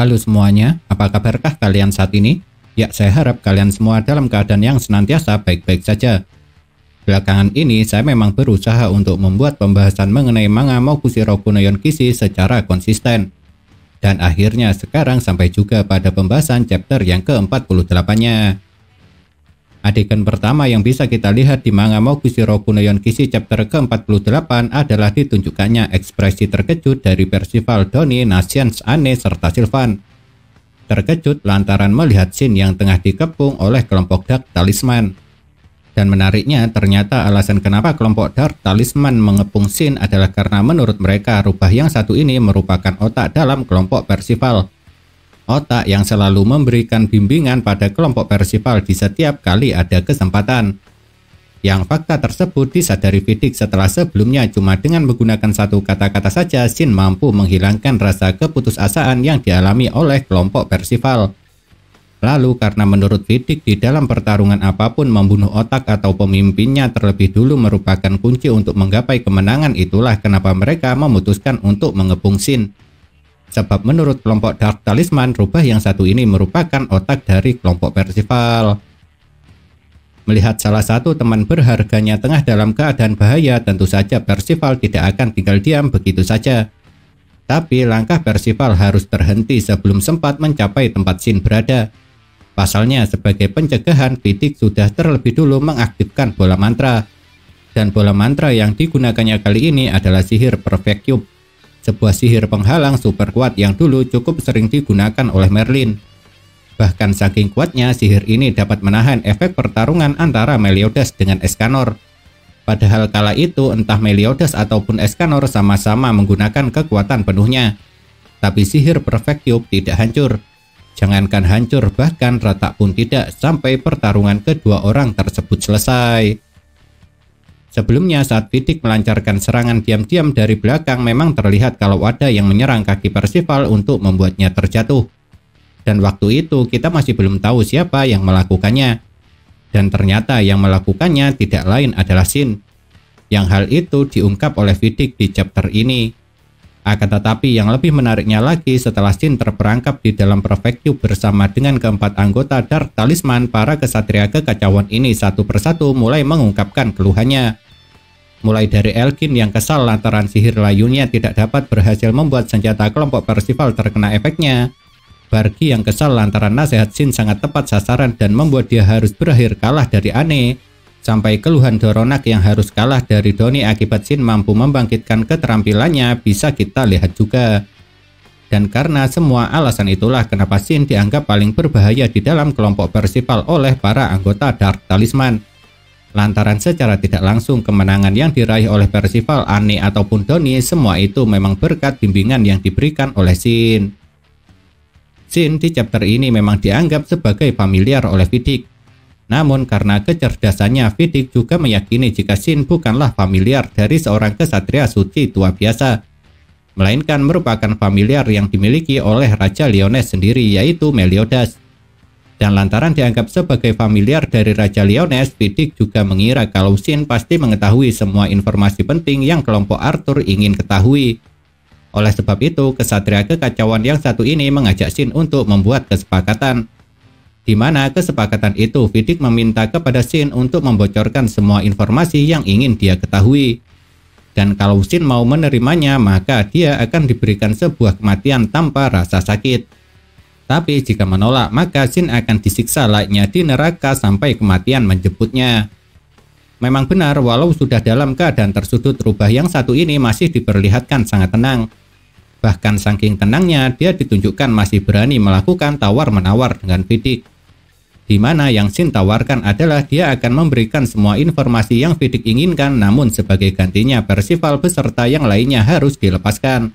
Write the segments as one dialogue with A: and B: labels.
A: Halo semuanya, apa kabarkah kalian saat ini? Ya, saya harap kalian semua dalam keadaan yang senantiasa baik-baik saja. Belakangan ini, saya memang berusaha untuk membuat pembahasan mengenai manga Mokushirōku no Yonkishi secara konsisten. Dan akhirnya sekarang sampai juga pada pembahasan chapter yang ke-48-nya. Adegan pertama yang bisa kita lihat di manga Mokushirōku no Yonkishi chapter ke-48 adalah ditunjukkannya ekspresi terkejut dari Percival, Donnie, Nasians, Anne, serta Sylvan. Terkejut lantaran melihat Shin yang tengah dikepung oleh kelompok Dark Talisman. Dan menariknya, ternyata alasan kenapa kelompok Dark Talisman mengepung Shin adalah karena menurut mereka rubah yang satu ini merupakan otak dalam kelompok Percival. Otak yang selalu memberikan bimbingan pada kelompok Percival di setiap kali ada kesempatan. Yang fakta tersebut disadari Vidic setelah sebelumnya cuma dengan menggunakan satu kata-kata saja Shin mampu menghilangkan rasa keputusasaan yang dialami oleh kelompok Percival. Lalu karena menurut Vidic di dalam pertarungan apapun membunuh otak atau pemimpinnya terlebih dulu merupakan kunci untuk menggapai kemenangan, itulah kenapa mereka memutuskan untuk mengepung Shin. Sebab menurut kelompok Dark Talisman, rubah yang satu ini merupakan otak dari kelompok Percival. Melihat salah satu teman berharganya tengah dalam keadaan bahaya, tentu saja Percival tidak akan tinggal diam begitu saja. Tapi langkah Percival harus terhenti sebelum sempat mencapai tempat Shin berada. Pasalnya sebagai pencegahan, Vidic sudah terlebih dulu mengaktifkan bola mantra. Dan bola mantra yang digunakannya kali ini adalah sihir Perfect Cube. Sebuah sihir penghalang super kuat yang dulu cukup sering digunakan oleh Merlin. Bahkan saking kuatnya, sihir ini dapat menahan efek pertarungan antara Meliodas dengan Escanor. Padahal kala itu entah Meliodas ataupun Escanor sama-sama menggunakan kekuatan penuhnya. Tapi sihir Perfect Cube tidak hancur. Jangankan hancur, bahkan retak pun tidak sampai pertarungan kedua orang tersebut selesai. Sebelumnya saat Vidic melancarkan serangan diam-diam dari belakang, memang terlihat kalau ada yang menyerang kaki Percival untuk membuatnya terjatuh. Dan waktu itu kita masih belum tahu siapa yang melakukannya. Dan ternyata yang melakukannya tidak lain adalah Shin. Yang hal itu diungkap oleh Vidic di chapter ini. Akan tetapi yang lebih menariknya lagi, setelah Shin terperangkap di dalam Perfect Cube bersama dengan keempat anggota Dark Talisman, para kesatria kekacauan ini satu persatu mulai mengungkapkan keluhannya. Mulai dari Elgin yang kesal lantaran sihir layunya tidak dapat berhasil membuat senjata kelompok Percival terkena efeknya. Bargi yang kesal lantaran nasihat Shin sangat tepat sasaran dan membuat dia harus berakhir kalah dari Anne. Sampai keluhan Doronak yang harus kalah dari Donnie akibat Shin mampu membangkitkan keterampilannya bisa kita lihat juga. Dan karena semua alasan itulah kenapa Shin dianggap paling berbahaya di dalam kelompok Percival oleh para anggota Dark Talisman. Lantaran secara tidak langsung kemenangan yang diraih oleh Percival, Anne ataupun Donnie, semua itu memang berkat bimbingan yang diberikan oleh Shin. Shin di chapter ini memang dianggap sebagai familiar oleh Vidic. Namun karena kecerdasannya, Vidic juga meyakini jika Shin bukanlah familiar dari seorang kesatria suci tua biasa, melainkan merupakan familiar yang dimiliki oleh Raja Liones sendiri, yaitu Meliodas. Dan lantaran dianggap sebagai familiar dari Raja Liones, Vidic juga mengira kalau Shin pasti mengetahui semua informasi penting yang kelompok Arthur ingin ketahui. Oleh sebab itu, kesatria kekacauan yang satu ini mengajak Shin untuk membuat kesepakatan. Di mana kesepakatan itu Vidic meminta kepada Shin untuk membocorkan semua informasi yang ingin dia ketahui. Dan kalau Shin mau menerimanya, maka dia akan diberikan sebuah kematian tanpa rasa sakit. Tapi jika menolak, maka Shin akan disiksa layaknya di neraka sampai kematian menjemputnya. Memang benar, walau sudah dalam keadaan tersudut, rubah yang satu ini masih diperlihatkan sangat tenang. Bahkan saking tenangnya, dia ditunjukkan masih berani melakukan tawar-menawar dengan Vidic. Di mana yang Shin tawarkan adalah dia akan memberikan semua informasi yang Vidic inginkan, namun sebagai gantinya Percival beserta yang lainnya harus dilepaskan.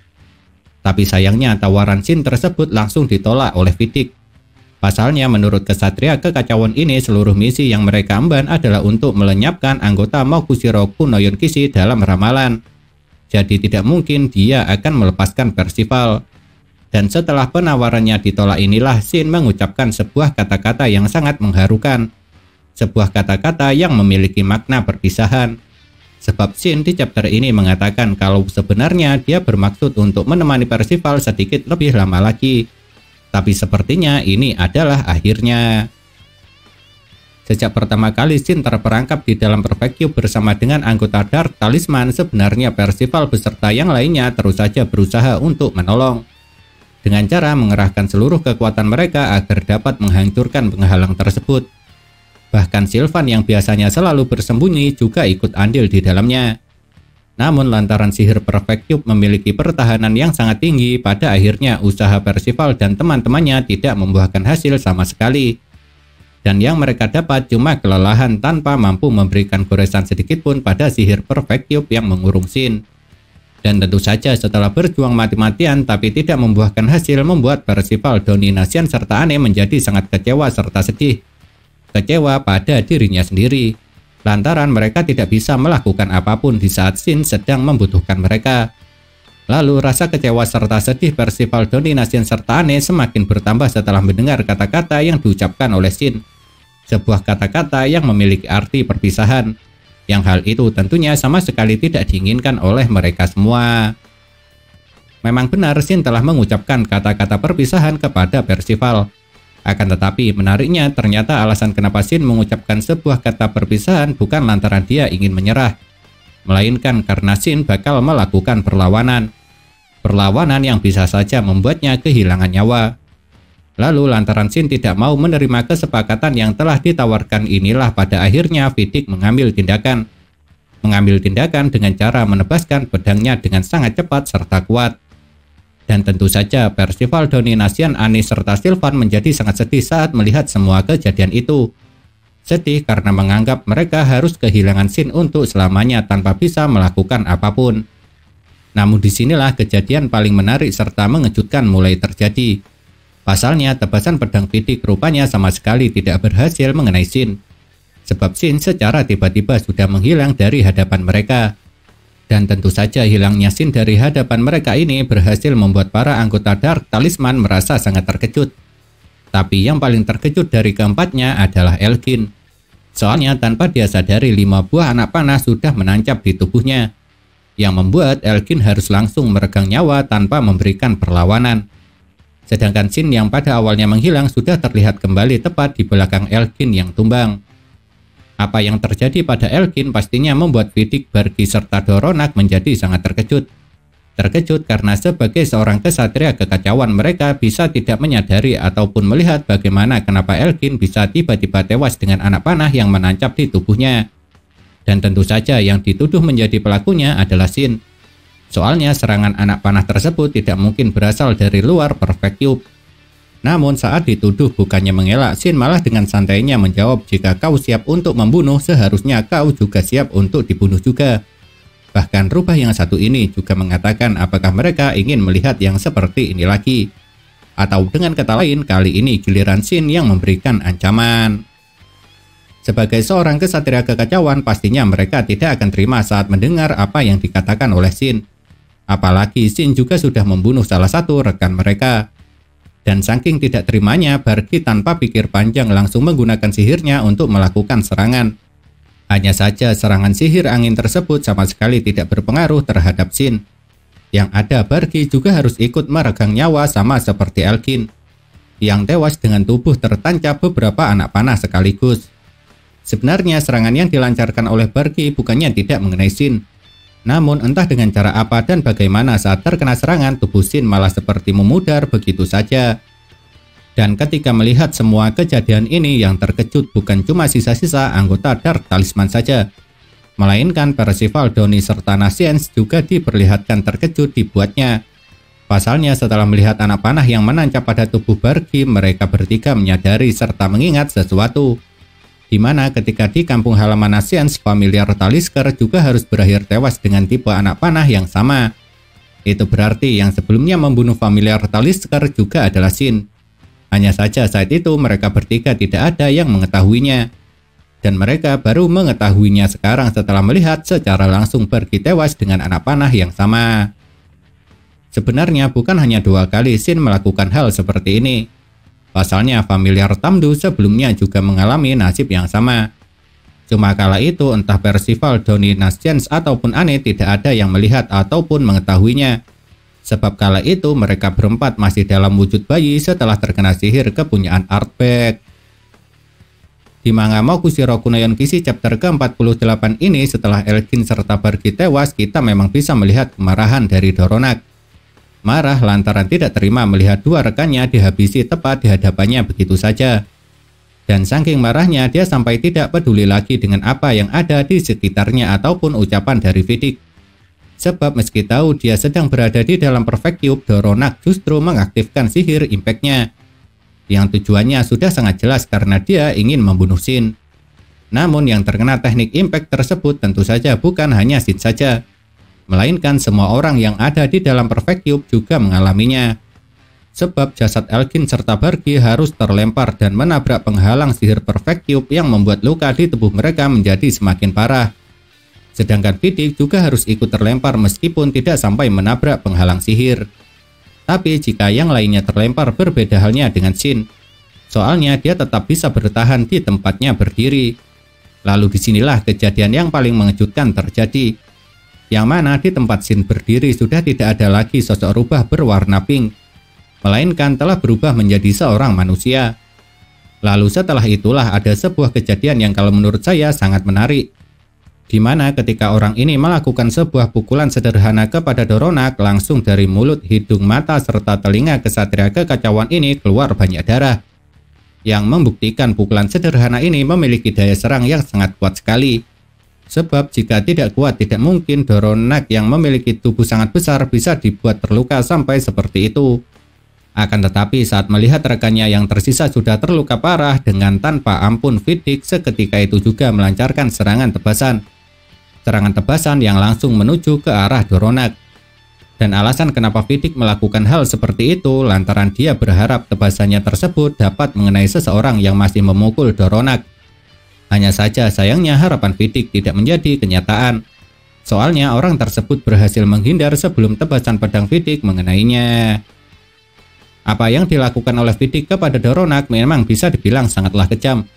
A: Tapi sayangnya tawaran Shin tersebut langsung ditolak oleh Vidic. Pasalnya menurut kesatria kekacauan ini, seluruh misi yang mereka emban adalah untuk melenyapkan anggota Mokushirōku no Yonkishi dalam ramalan. Jadi tidak mungkin dia akan melepaskan Percival. Dan setelah penawarannya ditolak inilah Shin mengucapkan sebuah kata-kata yang sangat mengharukan. Sebuah kata-kata yang memiliki makna perpisahan. Sebab Shin di chapter ini mengatakan kalau sebenarnya dia bermaksud untuk menemani Percival sedikit lebih lama lagi. Tapi sepertinya ini adalah akhirnya. Sejak pertama kali Shin terperangkap di dalam Perfect Cube bersama dengan anggota Dark Talisman, sebenarnya Percival beserta yang lainnya terus saja berusaha untuk menolong. Dengan cara mengerahkan seluruh kekuatan mereka agar dapat menghancurkan penghalang tersebut. Bahkan Sylvan yang biasanya selalu bersembunyi juga ikut andil di dalamnya. Namun lantaran sihir Perfect Cube memiliki pertahanan yang sangat tinggi, pada akhirnya usaha Percival dan teman-temannya tidak membuahkan hasil sama sekali. Dan yang mereka dapat cuma kelelahan tanpa mampu memberikan goresan sedikitpun pada sihir Perfect Cube yang mengurung Shin. Dan tentu saja setelah berjuang mati-matian tapi tidak membuahkan hasil, membuat Percival, Donnie, Nasian, serta Anne menjadi sangat kecewa serta sedih. Kecewa pada dirinya sendiri, lantaran mereka tidak bisa melakukan apapun di saat Shin sedang membutuhkan mereka. Lalu rasa kecewa serta sedih Percival, Donnie, Nasian, serta Anne semakin bertambah setelah mendengar kata-kata yang diucapkan oleh Shin. Sebuah kata-kata yang memiliki arti perpisahan, yang hal itu tentunya sama sekali tidak diinginkan oleh mereka semua. Memang benar Shin telah mengucapkan kata-kata perpisahan kepada Percival. Akan tetapi menariknya ternyata alasan kenapa Shin mengucapkan sebuah kata perpisahan bukan lantaran dia ingin menyerah, melainkan karena Shin bakal melakukan perlawanan. Perlawanan yang bisa saja membuatnya kehilangan nyawa. Lalu lantaran Shin tidak mau menerima kesepakatan yang telah ditawarkan, inilah pada akhirnya Vidic mengambil tindakan. Mengambil tindakan dengan cara menebaskan pedangnya dengan sangat cepat serta kuat. Dan tentu saja Percival, Donnie, Nasian, Anne, serta Sylvan menjadi sangat sedih saat melihat semua kejadian itu. Sedih karena menganggap mereka harus kehilangan Shin untuk selamanya tanpa bisa melakukan apapun. Namun disinilah kejadian paling menarik serta mengejutkan mulai terjadi. Pasalnya, tebasan pedang Vidic rupanya sama sekali tidak berhasil mengenai Shin. Sebab Shin secara tiba-tiba sudah menghilang dari hadapan mereka. Dan tentu saja hilangnya Shin dari hadapan mereka ini berhasil membuat para anggota Dark Talisman merasa sangat terkejut. Tapi yang paling terkejut dari keempatnya adalah Elgin. Soalnya tanpa dia sadari 5 buah anak panah sudah menancap di tubuhnya. Yang membuat Elgin harus langsung meregang nyawa tanpa memberikan perlawanan. Sedangkan Shin yang pada awalnya menghilang sudah terlihat kembali tepat di belakang Elgin yang tumbang. Apa yang terjadi pada Elgin pastinya membuat Vidic, Bargi, serta Doronak menjadi sangat terkejut. Terkejut karena sebagai seorang kesatria kekacauan mereka bisa tidak menyadari ataupun melihat bagaimana kenapa Elgin bisa tiba-tiba tewas dengan anak panah yang menancap di tubuhnya. Dan tentu saja yang dituduh menjadi pelakunya adalah Shin. Soalnya serangan anak panah tersebut tidak mungkin berasal dari luar Perfect Cube. Namun saat dituduh bukannya mengelak, Shin malah dengan santainya menjawab, jika kau siap untuk membunuh, seharusnya kau juga siap untuk dibunuh juga. Bahkan rubah yang satu ini juga mengatakan apakah mereka ingin melihat yang seperti ini lagi. Atau dengan kata lain, kali ini giliran Shin yang memberikan ancaman. Sebagai seorang kesatria kekacauan, pastinya mereka tidak akan terima saat mendengar apa yang dikatakan oleh Shin. Apalagi Shin juga sudah membunuh salah satu rekan mereka. Dan saking tidak terimanya, Bargi tanpa pikir panjang langsung menggunakan sihirnya untuk melakukan serangan. Hanya saja serangan sihir angin tersebut sama sekali tidak berpengaruh terhadap Shin. Yang ada Bargi juga harus ikut meregang nyawa sama seperti Elgin, yang tewas dengan tubuh tertancap beberapa anak panah sekaligus. Sebenarnya serangan yang dilancarkan oleh Bargi bukannya tidak mengenai Shin. Namun entah dengan cara apa dan bagaimana saat terkena serangan, tubuh Shin malah seperti memudar begitu saja. Dan ketika melihat semua kejadian ini, yang terkejut bukan cuma sisa-sisa anggota Dark Talisman saja, melainkan Percival, Donnie, serta Nasian juga diperlihatkan terkejut dibuatnya. Pasalnya setelah melihat anak panah yang menancap pada tubuh Bargi, mereka bertiga menyadari serta mengingat sesuatu. Di mana ketika di kampung halaman Nasian, familiar Talisker juga harus berakhir tewas dengan tipe anak panah yang sama. Itu berarti yang sebelumnya membunuh familiar Talisker juga adalah Shin. Hanya saja saat itu mereka bertiga tidak ada yang mengetahuinya. Dan mereka baru mengetahuinya sekarang setelah melihat secara langsung Bargi tewas dengan anak panah yang sama. Sebenarnya bukan hanya 2 kali Shin melakukan hal seperti ini. Pasalnya familiar Tamdu sebelumnya juga mengalami nasib yang sama. Cuma kala itu entah Percival, Donnie, Nasian ataupun Anne tidak ada yang melihat ataupun mengetahuinya. Sebab kala itu mereka berempat masih dalam wujud bayi setelah terkena sihir kepunyaan Artback. Di manga Mokushiro Kunoyon Kishi chapter ke-48 ini, setelah Elgin serta Bargi tewas, kita memang bisa melihat kemarahan dari Doronak. Marah lantaran tidak terima melihat dua rekannya dihabisi tepat di hadapannya begitu saja. Dan saking marahnya, dia sampai tidak peduli lagi dengan apa yang ada di sekitarnya ataupun ucapan dari Vidic. Sebab meski tahu dia sedang berada di dalam Perfect Cube, Doronak justru mengaktifkan sihir impact-nya. Yang tujuannya sudah sangat jelas karena dia ingin membunuh Shin. Namun yang terkena teknik impact tersebut tentu saja bukan hanya Shin saja, melainkan semua orang yang ada di dalam Perfect Cube juga mengalaminya. Sebab jasad Elgin serta Bargi harus terlempar dan menabrak penghalang sihir Perfect Cube yang membuat luka di tubuh mereka menjadi semakin parah. Sedangkan Vidic juga harus ikut terlempar meskipun tidak sampai menabrak penghalang sihir. Tapi jika yang lainnya terlempar berbeda halnya dengan Shin. Soalnya dia tetap bisa bertahan di tempatnya berdiri. Lalu disinilah kejadian yang paling mengejutkan terjadi. Yang mana di tempat Shin berdiri sudah tidak ada lagi sosok rubah berwarna pink, melainkan telah berubah menjadi seorang manusia. Lalu setelah itulah ada sebuah kejadian yang kalau menurut saya sangat menarik. Di mana ketika orang ini melakukan sebuah pukulan sederhana kepada Doronak, langsung dari mulut, hidung, mata, serta telinga kesatria kekacauan ini keluar banyak darah. Yang membuktikan pukulan sederhana ini memiliki daya serang yang sangat kuat sekali. Sebab jika tidak kuat, tidak mungkin Doronak yang memiliki tubuh sangat besar bisa dibuat terluka sampai seperti itu. Akan tetapi saat melihat rekannya yang tersisa sudah terluka parah, dengan tanpa ampun Vidic seketika itu juga melancarkan serangan tebasan. Serangan tebasan yang langsung menuju ke arah Doronak. Dan alasan kenapa Vidic melakukan hal seperti itu lantaran dia berharap tebasannya tersebut dapat mengenai seseorang yang masih memukul Doronak. Hanya saja sayangnya harapan Vidic tidak menjadi kenyataan. Soalnya orang tersebut berhasil menghindar sebelum tebasan pedang Vidic mengenainya. Apa yang dilakukan oleh Vidic kepada Doronak memang bisa dibilang sangatlah kejam.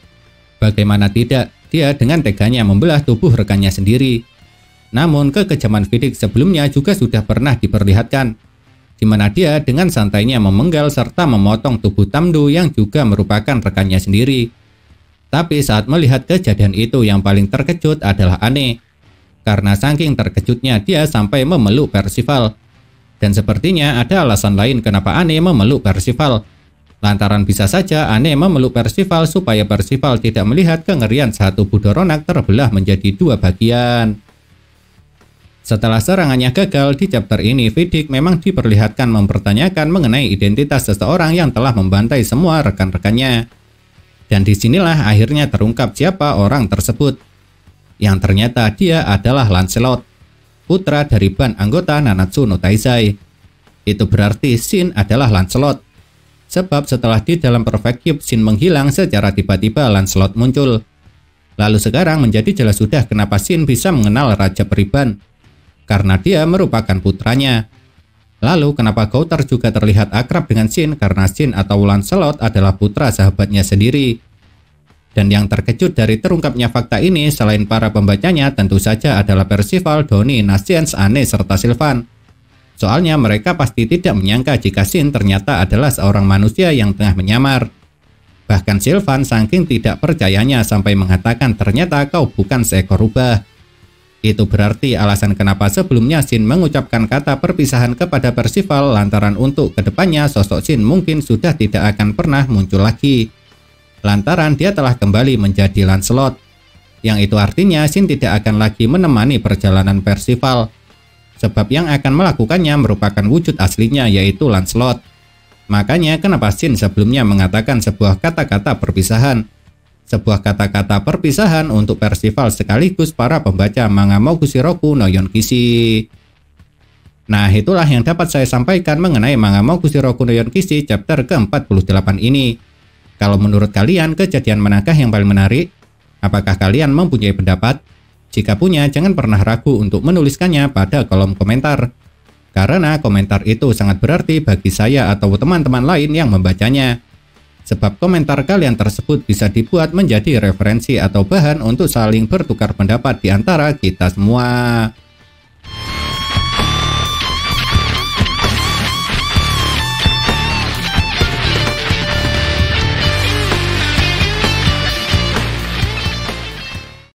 A: Bagaimana tidak, dia dengan teganya membelah tubuh rekannya sendiri. Namun kekejaman Vidic sebelumnya juga sudah pernah diperlihatkan, di mana dia dengan santainya memenggal serta memotong tubuh Tamdu yang juga merupakan rekannya sendiri. Tapi saat melihat kejadian itu yang paling terkejut adalah Anne. Karena saking terkejutnya dia sampai memeluk Percival. Dan sepertinya ada alasan lain kenapa Anne memeluk Percival. Lantaran bisa saja Anne memeluk Percival supaya Percival tidak melihat kengerian saat tubuh Doronak terbelah menjadi dua bagian. Setelah serangannya gagal di chapter ini, Vidic memang diperlihatkan mempertanyakan mengenai identitas seseorang yang telah membantai semua rekan-rekannya. Dan disinilah akhirnya terungkap siapa orang tersebut. Yang ternyata dia adalah Lancelot, putra dari band anggota Nanatsu no Taizai. Itu berarti Shin adalah Lancelot. Sebab setelah di dalam Perfect Cube Shin menghilang, secara tiba-tiba Lancelot muncul. Lalu sekarang menjadi jelas sudah kenapa Shin bisa mengenal Raja Periban. Karena dia merupakan putranya. Lalu kenapa Gowther juga terlihat akrab dengan Shin, karena Shin atau Lancelot adalah putra sahabatnya sendiri. Dan yang terkejut dari terungkapnya fakta ini selain para pembacanya tentu saja adalah Percival, Donnie, Nasiens, Anne, serta Sylvan. Soalnya mereka pasti tidak menyangka jika Shin ternyata adalah seorang manusia yang tengah menyamar. Bahkan Sylvan saking tidak percayanya sampai mengatakan ternyata kau bukan seekor rubah. Itu berarti alasan kenapa sebelumnya Shin mengucapkan kata perpisahan kepada Percival lantaran untuk kedepannya sosok Shin mungkin sudah tidak akan pernah muncul lagi. Lantaran dia telah kembali menjadi Lancelot. Yang itu artinya Shin tidak akan lagi menemani perjalanan Percival. Sebab yang akan melakukannya merupakan wujud aslinya yaitu Lancelot. Makanya kenapa Shin sebelumnya mengatakan sebuah kata-kata perpisahan. Sebuah kata-kata perpisahan untuk Percival sekaligus para pembaca manga Mokushiro Kunoyon Kishi. Nah itulah yang dapat saya sampaikan mengenai manga Mokushiro Kunoyon Kishi chapter ke-48 ini. Kalau menurut kalian kejadian manakah yang paling menarik? Apakah kalian mempunyai pendapat? Jika punya, jangan pernah ragu untuk menuliskannya pada kolom komentar. Karena komentar itu sangat berarti bagi saya atau teman-teman lain yang membacanya. Sebab komentar kalian tersebut bisa dibuat menjadi referensi atau bahan untuk saling bertukar pendapat di antara kita semua.